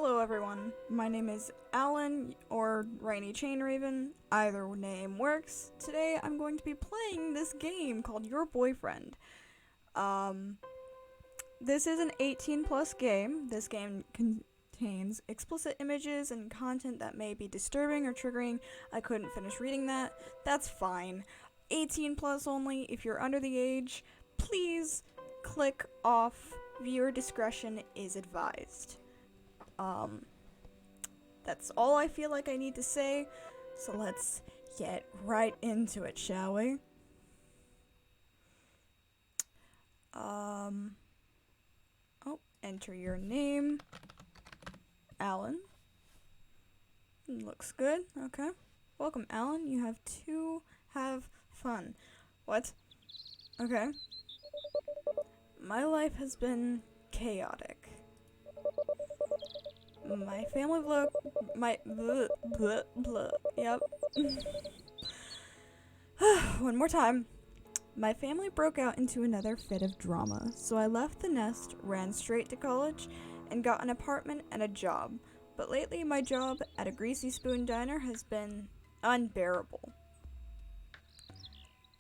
Hello everyone, my name is Alan, or Rainy Chain Raven, either name works. Today I'm going to be playing this game called Your Boyfriend. This is an 18 plus game. This game contains explicit images and content that may be disturbing or triggering. I couldn't finish reading that. That's fine. 18 plus only. If you're under the age, please click off. Viewer discretion is advised. That's all I feel like I need to say, so let's get right into it, shall we? Enter your name. Alan. Looks good, okay. Welcome, Alan. You have to have fun. What? Okay. My life has been chaotic. My family yep. One more time. My family broke out into another fit of drama, so I left the nest, ran straight to college, and got an apartment and a job. But lately my job at a Greasy Spoon diner has been unbearable.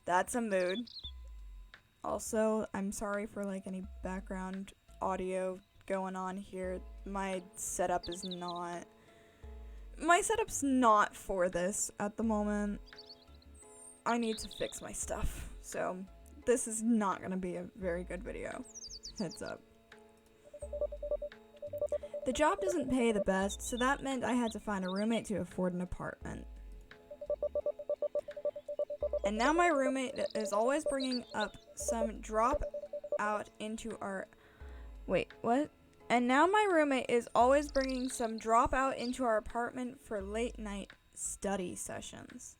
That's a mood. Also, I'm sorry for any background audio going on here. My setup's not for this at the moment. I need to fix my stuff, so this is not gonna be a very good video. Heads up. The job doesn't pay the best, so that meant I had to find a roommate to afford an apartment. And now my roommate is always bringing up some drop out into our... Wait, what? And now my roommate is always bringing some dropout into our apartment for late night study sessions.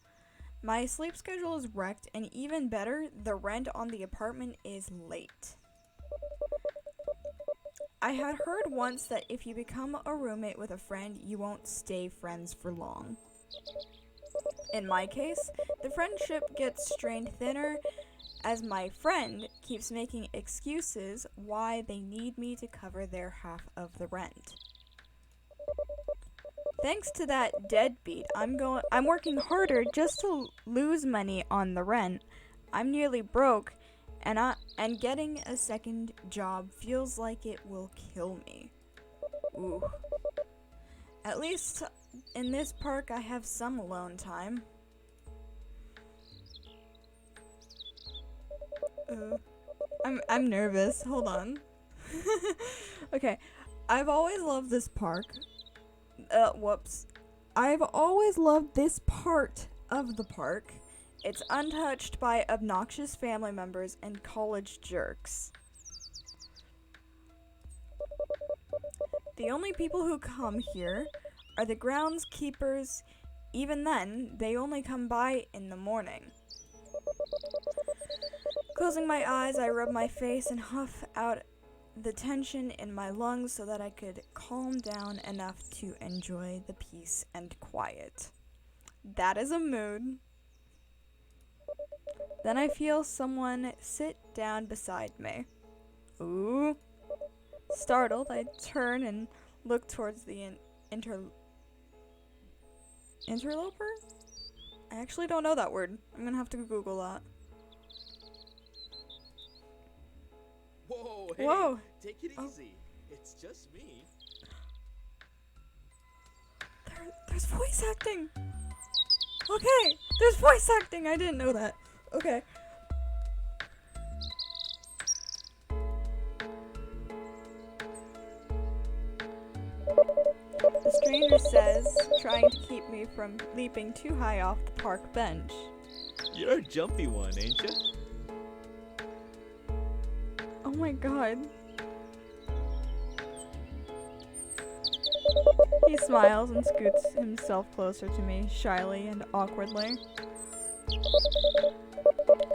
My sleep schedule is wrecked, and even better, the rent on the apartment is late. I had heard once that if you become a roommate with a friend, you won't stay friends for long. In my case, the friendship gets strained thinner as my friend keeps making excuses why they need me to cover their half of the rent. Thanks to that deadbeat, I'm working harder just to lose money on the rent. I'm nearly broke, and getting a second job feels like it will kill me. Ooh. At least in this park I have some alone time. I'm nervous. Hold on. Okay. I've always loved this park. Whoops. I've always loved this part of the park. It's untouched by obnoxious family members and college jerks. The only people who come here are the groundskeepers. Even then, they only come by in the morning. Closing my eyes, I rub my face and huff out the tension in my lungs so that I could calm down enough to enjoy the peace and quiet. That is a mood. Then I feel someone sit down beside me. Ooh. Startled, I turn and look towards the interloper? I actually don't know that word. I'm gonna have to Google that. Whoa, hey, whoa. Take it easy. It's just me. There's voice acting. Okay, there's voice acting. I didn't know that. Okay. The stranger says, trying to keep me from leaping too high off the park bench. You're a jumpy one, ain't you? Oh my god. He smiles and scoots himself closer to me, shyly and awkwardly.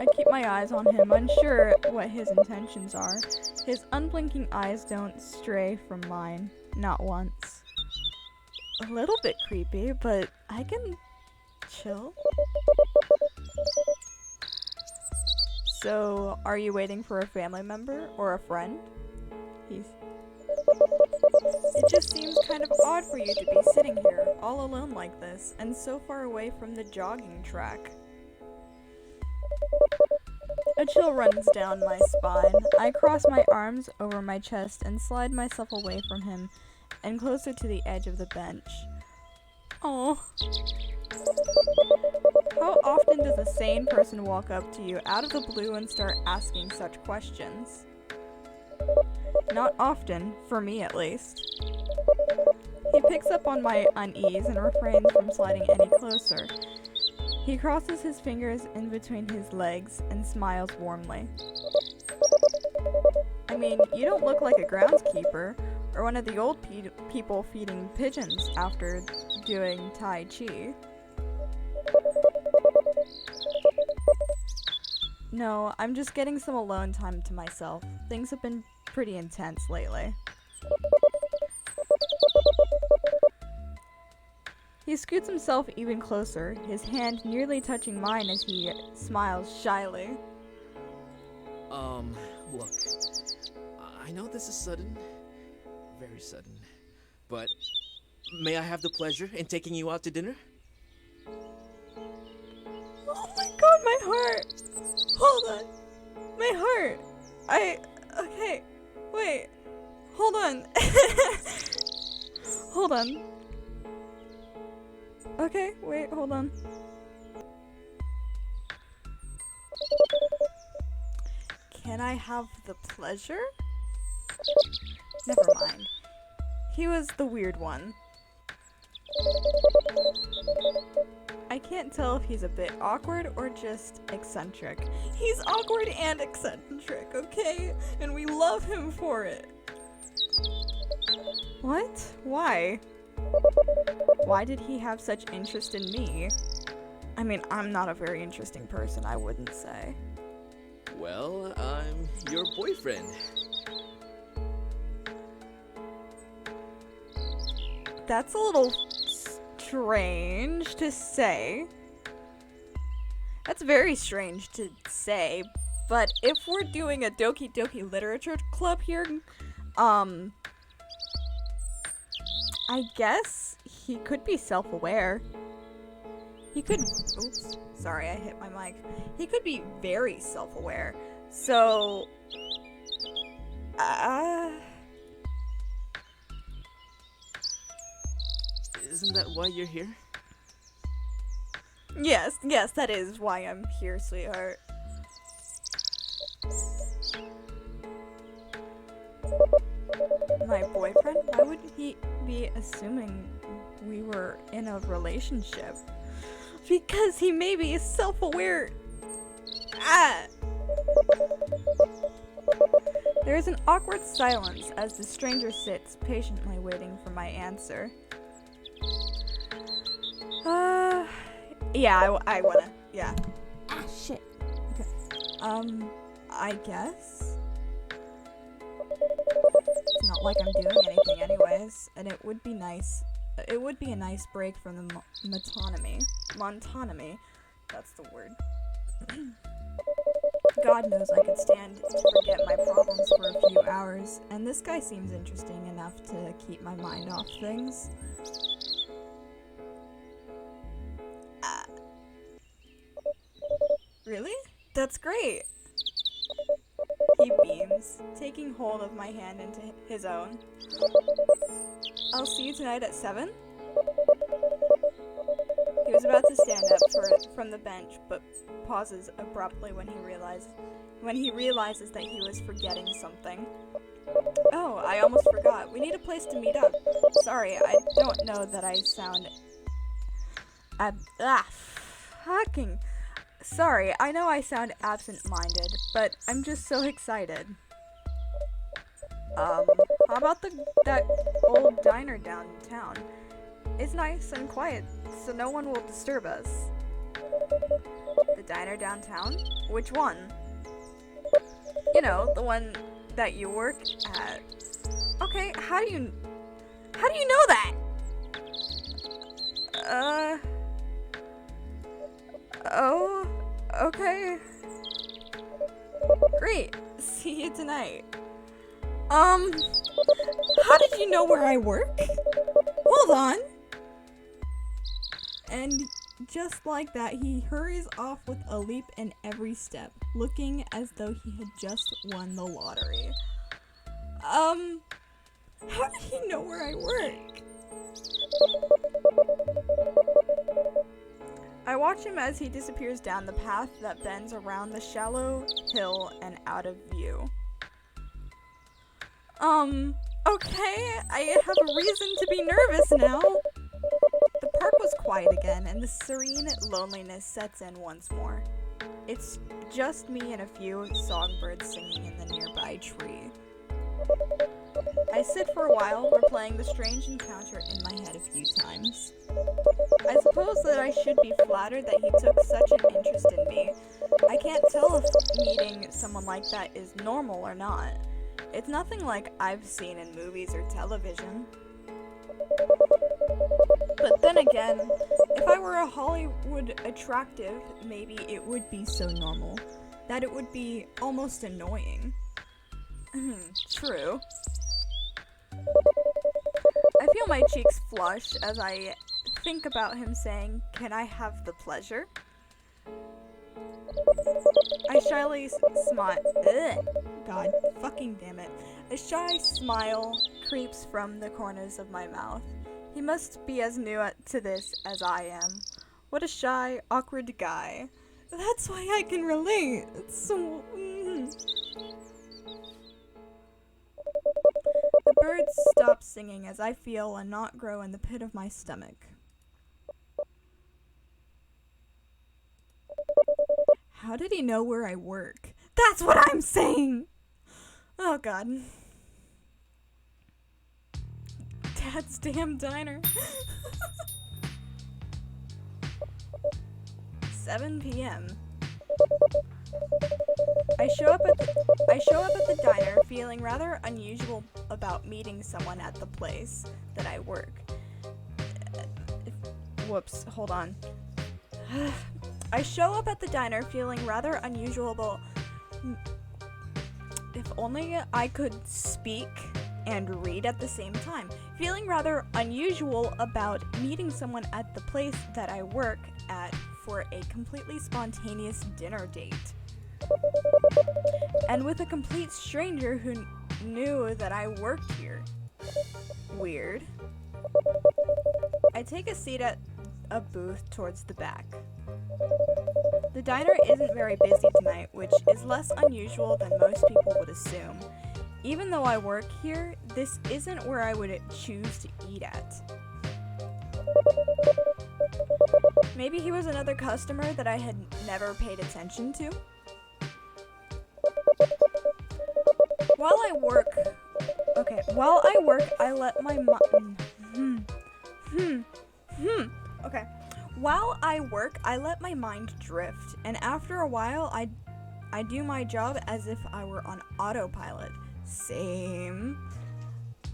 I keep my eyes on him, unsure what his intentions are. His unblinking eyes don't stray from mine, not once. A little bit creepy, but I can chill. So, are you waiting for a family member or a friend? It just seems kind of odd for you to be sitting here, all alone like this, and so far away from the jogging track. A chill runs down my spine. I cross my arms over my chest and slide myself away from him and closer to the edge of the bench. Oh. How often does a sane person walk up to you out of the blue and start asking such questions? Not often, for me at least. He picks up on my unease and refrains from sliding any closer. He crosses his fingers in between his legs and smiles warmly. I mean, you don't look like a groundskeeper or one of the old people feeding pigeons after doing Tai Chi. No, I'm just getting some alone time to myself. Things have been pretty intense lately. He scoots himself even closer, his hand nearly touching mine as he smiles shyly. Look. I know this is sudden. Very sudden. But may I have the pleasure in taking you out to dinner? Oh my god, my heart! Hold on. My heart. Okay. Wait. Hold on. Hold on. Okay, wait, hold on. Can I have the pleasure? Never mind. He was the weird one. I can't tell if he's a bit awkward or just eccentric. He's awkward and eccentric, okay? And we love him for it. What? Why? Why did he have such interest in me? I mean, I'm not a very interesting person, I wouldn't say. Well, I'm your boyfriend. That's a little strange to say. That's very strange to say, but if we're doing a Doki Doki Literature Club here, I guess he could be self-aware. He could, oops, sorry, I hit my mic. He could be very self-aware. So, Isn't that why you're here? yes, that is why I'm here, sweetheart. My boyfriend? Why would he be assuming we were in a relationship? Because he maybe is self-aware. There is an awkward silence as the stranger sits, patiently waiting for my answer. Yeah, I wanna, yeah. Shit. Okay. I guess? It's not like I'm doing anything anyways, and it would be nice. It would be a nice break from the monotony. That's the word. God knows I could stand to forget my problems for a few hours, and this guy seems interesting enough to keep my mind off things. Really? That's great! He beams, taking hold of my hand into his own. I'll see you tonight at 7? He was about to stand up from the bench, but pauses abruptly when he realizes that he was forgetting something. Oh, I almost forgot. We need a place to meet up. Sorry, I don't know that I sound... fucking... Sorry, I know I sound absent-minded, but I'm just so excited. How about that old diner downtown? It's nice and quiet, so no one will disturb us. The diner downtown? Which one? You know, the one that you work at. Okay, how do you know that? Oh, okay. Great. See you tonight. How did you know where I work? Hold on. And just like that, he hurries off with a leap in every step, looking as though he had just won the lottery. How did he know where I work? I watch him as he disappears down the path that bends around the shallow hill and out of view. Okay, I have a reason to be nervous now. The park was quiet again, and the serene loneliness sets in once more. It's just me and a few songbirds singing in the nearby tree. I sit for a while, replaying the strange encounter in my head a few times. I suppose that I should be flattered that he took such an interest in me. I can't tell if meeting someone like that is normal or not. It's nothing like I've seen in movies or television. But then again, if I were a Hollywood attractive, maybe it would be so normal that it would be almost annoying. True. I feel my cheeks flush as I think about him saying, "Can I have the pleasure?" I shyly smile. God fucking damn it. A shy smile creeps from the corners of my mouth. He must be as new to this as I am. What a shy, awkward guy. That's why I can relate. It's so... The birds stop singing as I feel a knot grow in the pit of my stomach. How did he know where I work? That's what I'm saying! Oh god. Dad's damn diner. 7 p.m. I show up at the diner feeling rather unusual about meeting someone at the place that I work. Whoops, hold on. I show up at the diner feeling rather unusual about... If only I could speak and read at the same time. Feeling rather unusual about meeting someone at the place that I work at for a completely spontaneous dinner date. And with a complete stranger who knew that I worked here. Weird. I take a seat at a booth towards the back. The diner isn't very busy tonight, which is less unusual than most people would assume. Even though I work here, this isn't where I would choose to eat at. Maybe he was another customer that I had never paid attention to. While I work, I let my While I work, I let my mind drift, and after a while, I do my job as if I were on autopilot. Same.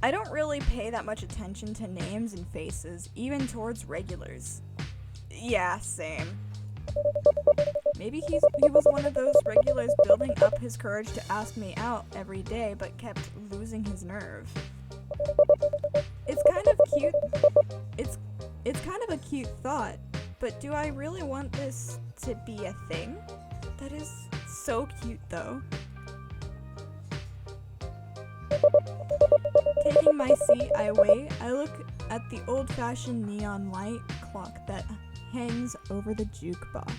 I don't really pay that much attention to names and faces, even towards regulars. Yeah, same. Maybe he was one of those regulars building up his courage to ask me out every day, but kept losing his nerve. It's kind of cute. It's kind of a cute thought, but do I really want this to be a thing? That is so cute, though. Taking my seat, I wait. I look at the old-fashioned neon light clock that hangs over the jukebox.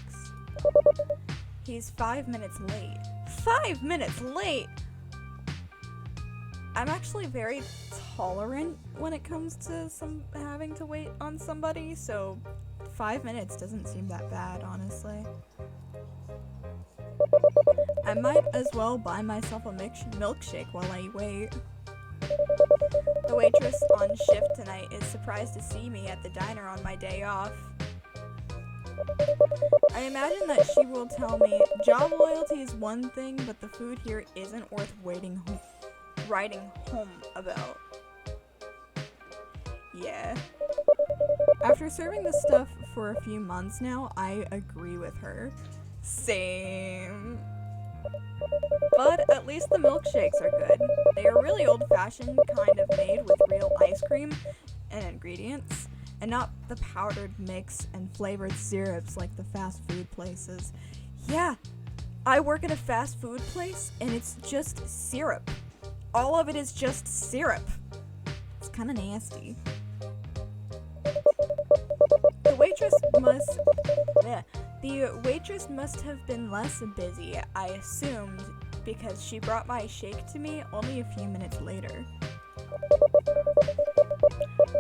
He's 5 minutes late. 5 minutes late! I'm actually very tolerant when it comes to having to wait on somebody, so 5 minutes doesn't seem that bad, honestly. I might as well buy myself a milkshake while I wait. The waitress on shift tonight is surprised to see me at the diner on my day off. I imagine that she will tell me, job loyalty is one thing, but the food here isn't worth writing home about. Yeah. After serving the stuff for a few months now, I agree with her. Same. But at least the milkshakes are good. They are really old-fashioned, kind of made with real ice cream and ingredients, and not the powdered mix and flavored syrups like the fast food places. Yeah, I work at a fast food place, and it's just syrup. All of it is just syrup. It's kind of nasty. The waitress must have been less busy, I assumed, because she brought my shake to me only a few minutes later.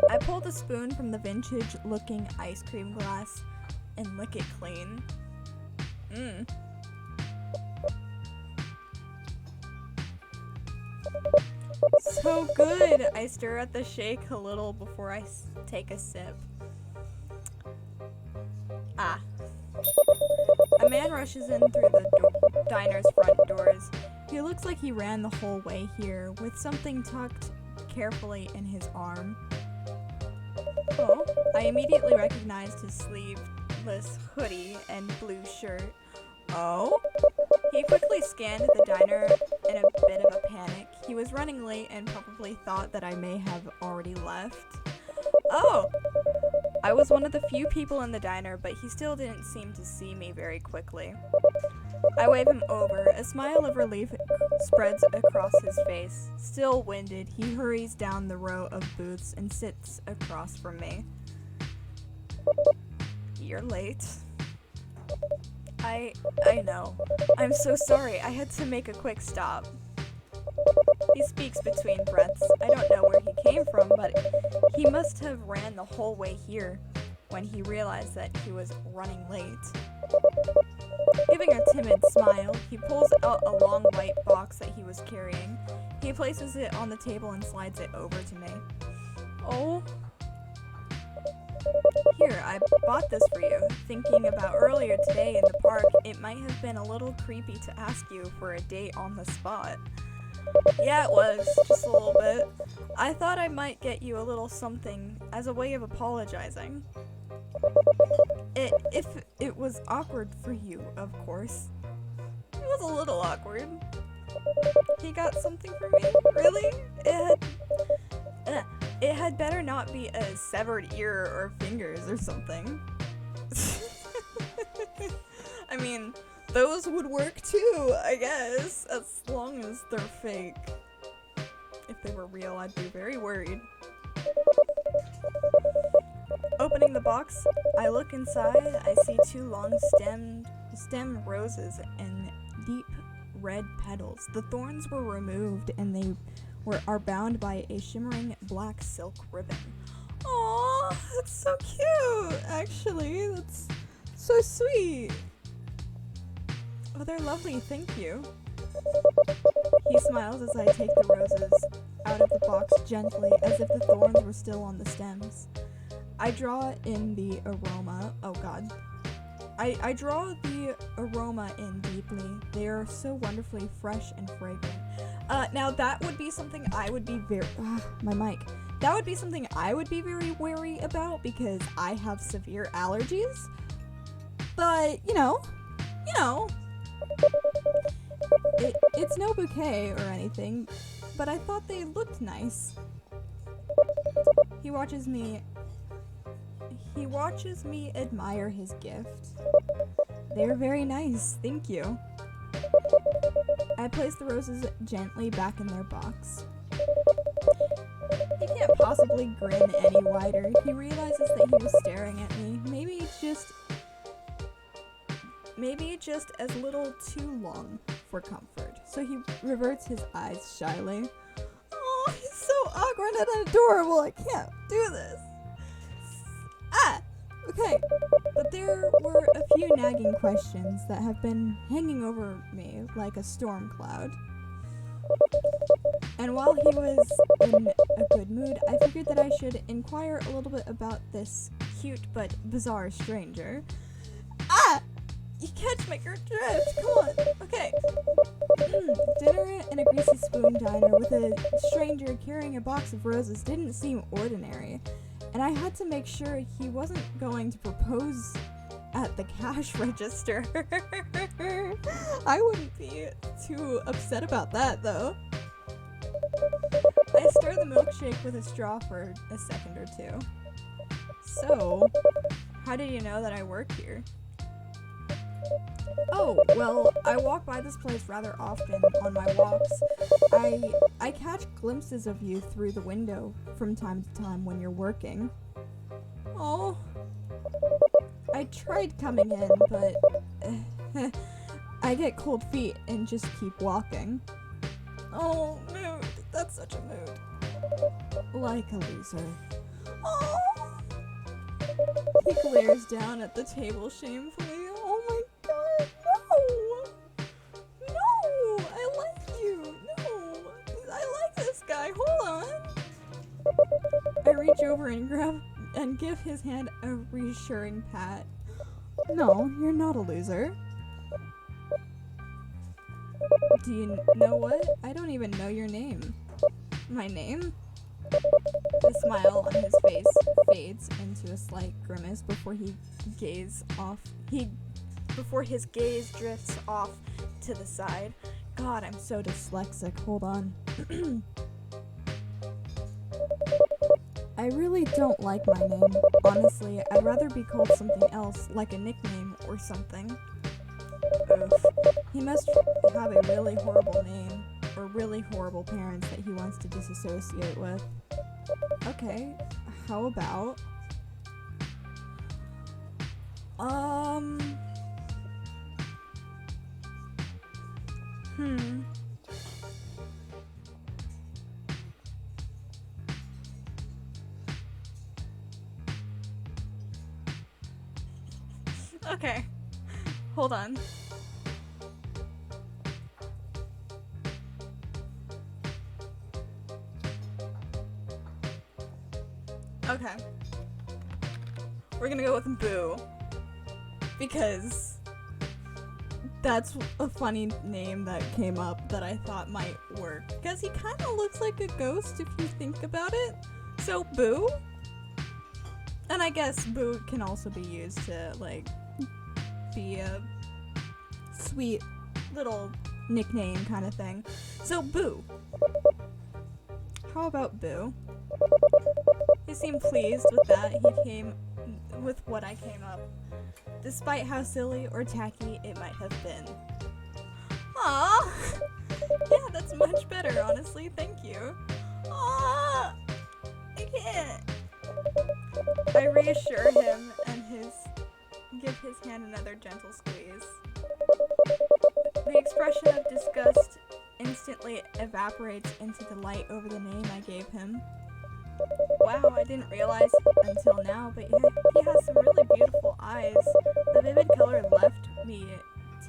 I pulled a spoon from the vintage-looking ice cream glass and lick it clean. So good! I stir at the shake a little before I take a sip. A man rushes in through the diner's front doors. He looks like he ran the whole way here, with something tucked carefully in his arm. Oh, I immediately recognized his sleeveless hoodie and blue shirt. Oh? He quickly scanned the diner in a bit of a panic. He was running late and probably thought that I may have already left. Oh! I was one of the few people in the diner, but he still didn't seem to see me very quickly. I wave him over. A smile of relief spreads across his face. Still winded, he hurries down the row of booths and sits across from me. You're late. I know. I'm so sorry. I had to make a quick stop. He speaks between breaths. I don't know where he came from, but he must have ran the whole way here when he realized that he was running late. Giving a timid smile, he pulls out a long white box that he was carrying. He places it on the table and slides it over to me. Oh. Here, I bought this for you. Thinking about earlier today in the park, it might have been a little creepy to ask you for a date on the spot. Yeah, it was, just a little bit. I thought I might get you a little something as a way of apologizing. If it was awkward for you, of course. It was a little awkward. He got something for me? Really? It had better not be a severed ear or fingers or something. I mean, those would work too, I guess, as long as they're fake. If they were real, I'd be very worried. Opening the box, I look inside. I see two long stem roses and deep red petals. The thorns were removed and they are bound by a shimmering black silk ribbon. Aww, that's so cute, actually. That's so sweet. Oh, they're lovely, thank you. He smiles as I take the roses out of the box gently, as if the thorns were still on the stems. I draw in the aroma. Oh god. I draw the aroma in deeply. They are so wonderfully fresh and fragrant. Now that would be something I would be my mic. That would be something I would be very wary about because I have severe allergies. But, you know, it's no bouquet or anything, but I thought they looked nice. He watches me admire his gift. They're very nice, thank you. I place the roses gently back in their box. He can't possibly grin any wider. He realizes that he was staring at me. Maybe just as little too long for comfort. So he reverts his eyes shyly. Oh, he's so awkward and adorable. I can't do this. Okay, but there were a few nagging questions that have been hanging over me like a storm cloud. And while he was in a good mood, I figured that I should inquire a little bit about this cute but bizarre stranger. You catch my drift, come on, okay. Dinner in a greasy spoon diner with a stranger carrying a box of roses didn't seem ordinary. And I had to make sure he wasn't going to propose at the cash register. I wouldn't be too upset about that, though. I stir the milkshake with a straw for a second or two. So, how did you know that I work here? Oh, well, I walk by this place rather often on my walks. I catch glimpses of you through the window from time to time when you're working. Oh, I tried coming in, but I get cold feet and just keep walking. Oh, mood. That's such a mood. Like a loser. Oh! He glares down at the table shamefully. Oh my god, no! No! I like you! No! I like this guy, hold on! I reach over and give his hand a reassuring pat. No, you're not a loser. Do you know what? I don't even know your name. My name? The smile on his face fades into a slight grimace before his gaze drifts off to the side. God, I'm so dyslexic. Hold on. I really don't like my name. Honestly, I'd rather be called something else, like a nickname or something. Oof. He must have a really horrible name, or really horrible parents that he wants to disassociate with. Okay, how about... Okay, hold on. Okay. We're gonna go with Boo. Because that's a funny name that came up that I thought might work. Because he kind of looks like a ghost if you think about it. So, Boo? And I guess Boo can also be used to, like, be a sweet little nickname kind of thing. So, Boo. How about Boo? He seemed pleased with that. He came with what I came up, despite how silly or tacky it might have been. Aww! Yeah, that's much better, honestly. Thank you. Aww! I can't. I reassure him and give his hand another gentle squeeze. The expression of disgust instantly evaporates into the light over the name I gave him. Wow, I didn't realize until now, but he has some really beautiful eyes. The vivid color left me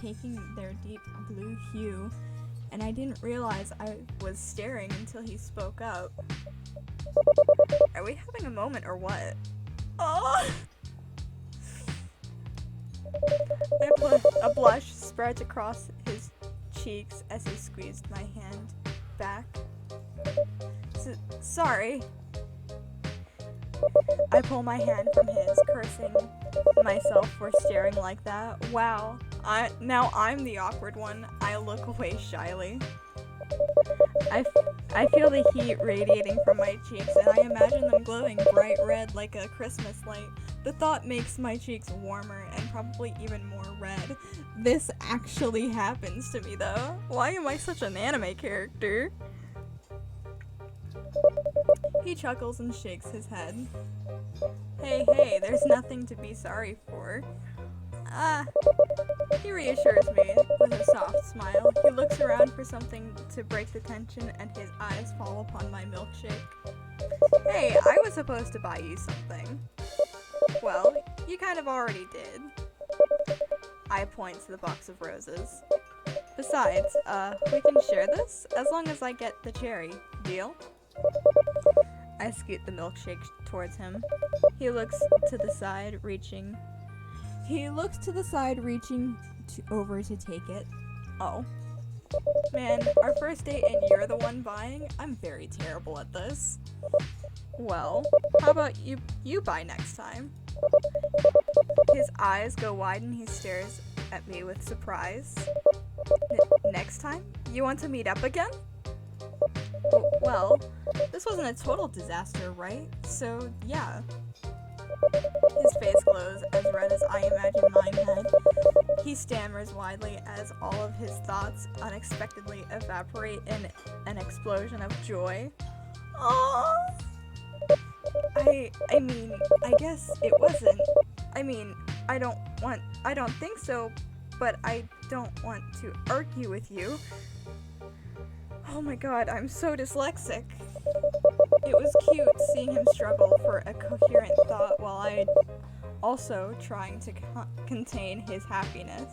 taking their deep blue hue, and I didn't realize I was staring until he spoke up. Are we having a moment or what? Oh! A blush spreads across his cheeks as he squeezed my hand back. Sorry. I pull my hand from his, cursing myself for staring like that. Wow, now I'm the awkward one. I look away shyly. I feel the heat radiating from my cheeks, and I imagine them glowing bright red like a Christmas light. The thought makes my cheeks warmer and probably even more red. This actually happens to me, though. Why am I such an anime character? He chuckles and shakes his head. Hey, there's nothing to be sorry for. He reassures me with a soft smile. He looks around for something to break the tension, and his eyes fall upon my milkshake. Hey, I was supposed to buy you something. Well, you kind of already did. I point to the box of roses. Besides, we can share this as long as I get the cherry. Deal? I scoot the milkshake towards him. He looks to the side, reaching over to take it. Oh. Man, our first date and you're the one buying? I'm very terrible at this. Well, how about you buy next time? His eyes go wide and he stares at me with surprise. Next time? You want to meet up again? Well, this wasn't a total disaster, right? So, yeah. His face glows as red as I imagine mine had. He stammers widely as all of his thoughts unexpectedly evaporate in an explosion of joy. Aww. I mean, I guess it wasn't. I mean, I don't think so, but I don't want to argue with you. Oh my god, I'm so dyslexic. It was cute seeing him struggle for a coherent thought while I also trying to contain his happiness.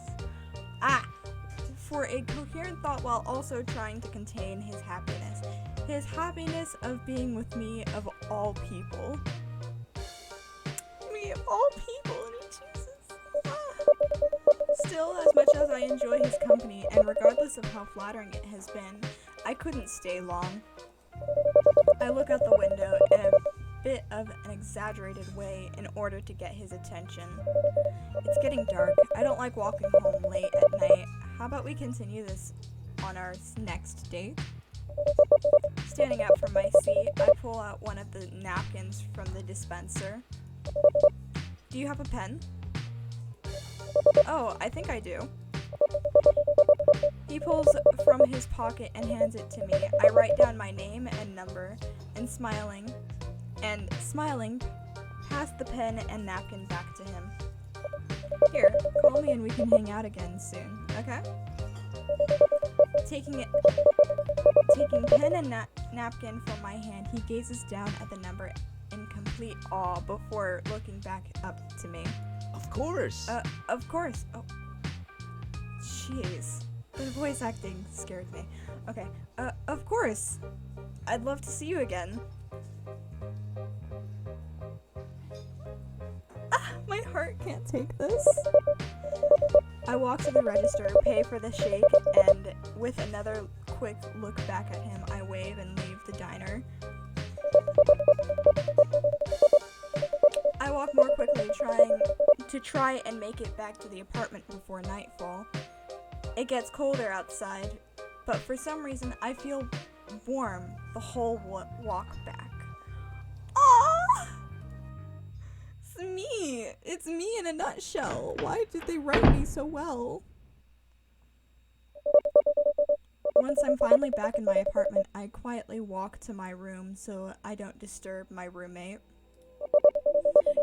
For a coherent thought while also trying to contain his happiness. His happiness of being with me of all people. Me of all people, Jesus. Still, as much as I enjoy his company, and regardless of how flattering it has been, I couldn't stay long. I look out the window in a bit of an exaggerated way in order to get his attention. It's getting dark. I don't like walking home late at night. How about we continue this on our next date? Standing up from my seat, I pull out one of the napkins from the dispenser. Do you have a pen? Oh, I think I do. He pulls from his pocket and hands it to me. I write down my name and number, and smiling, pass the pen and napkin back to him. Here, call me and we can hang out again soon, okay? Taking pen and napkin from my hand, he gazes down at the number in complete awe before looking back up to me. Of course. Of course. Oh, jeez. The voice acting scared me. Okay, of course. I'd love to see you again. My heart can't take this. I walk to the register, pay for the shake, and with another quick look back at him, I wave and leave the diner. I walk more quickly, try and make it back to the apartment before nightfall. It gets colder outside, but for some reason I feel warm the whole walk back. Aww! It's me in a nutshell. Why did they write me so well? Once I'm finally back in my apartment, I quietly walk to my room so I don't disturb my roommate.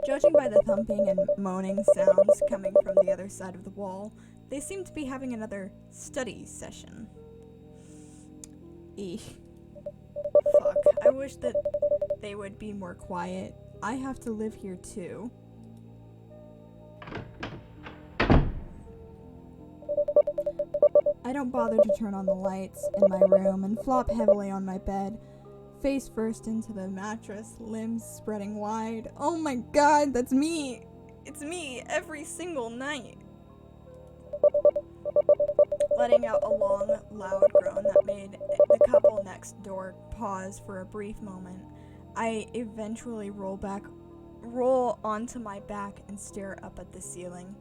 Judging by the thumping and moaning sounds coming from the other side of the wall, they seem to be having another study session. Eesh. Fuck, I wish that they would be more quiet. I have to live here too. I don't bother to turn on the lights in my room and flop heavily on my bed, face first into the mattress, limbs spreading wide. Oh my god, that's me! It's me every single night! Letting out a long, loud groan that made the couple next door pause for a brief moment, I eventually roll onto my back and stare up at the ceiling.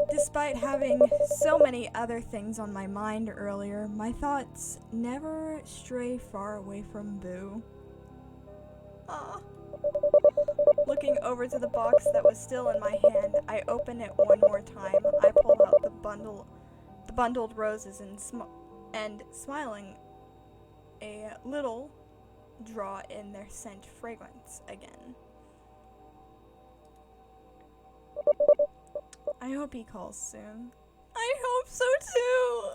Despite having so many other things on my mind earlier, my thoughts never stray far away from Boo. Aww. Looking over to the box that was still in my hand, I open it one more time. I pull out the bundled roses and smiling, a little draw in their scent fragrance again. I hope he calls soon. I hope so too!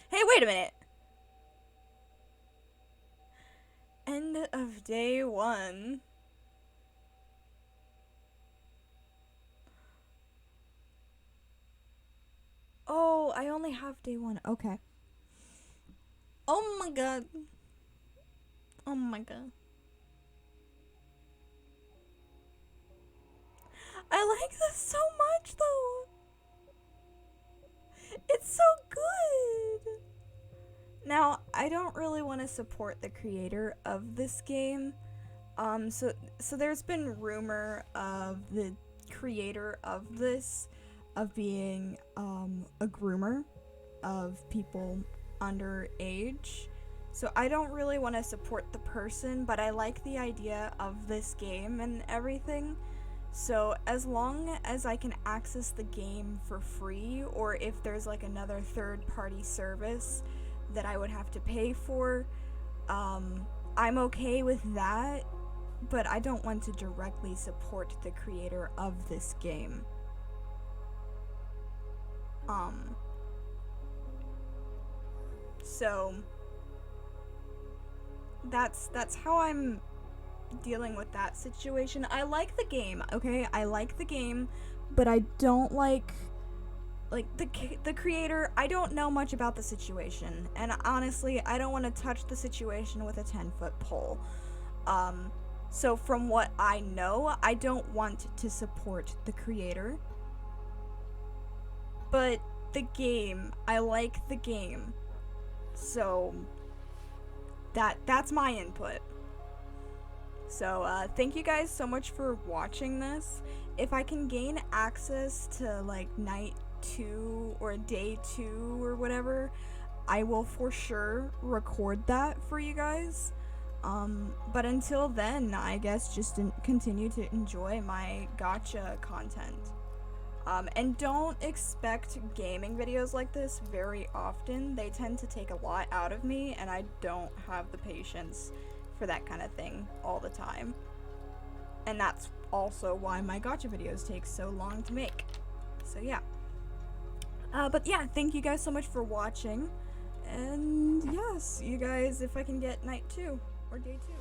Hey, wait a minute! End of day 1. Oh, I only have day 1. Okay. Oh my god. Oh my god. I like this so much though. It's so good. Now, I don't really want to support the creator of this game. So there's been rumor of the creator of this of being a groomer of people underage. So I don't really want to support the person, but I like the idea of this game and everything. So as long as I can access the game for free, or if there's like another third-party service that I would have to pay for, I'm okay with that, but I don't want to directly support the creator of this game. So that's how I'm dealing with that situation. I like the game, okay? I like the game, but I don't like the creator. I don't know much about the situation, and honestly, I don't want to touch the situation with a 10-foot pole. So from what I know, I don't want to support the creator. But the game, I like the game. So that's my input. So thank you guys so much for watching this. If I can gain access to like night 2 or day 2 or whatever, I will for sure record that for you guys. But until then, I guess just continue to enjoy my gacha content. And don't expect gaming videos like this very often. They tend to take a lot out of me, and I don't have the patience for that kind of thing all the time. And that's also why my gacha videos take so long to make. So yeah. But yeah, thank you guys so much for watching. And yes, you guys, if I can get night 2 or day 2.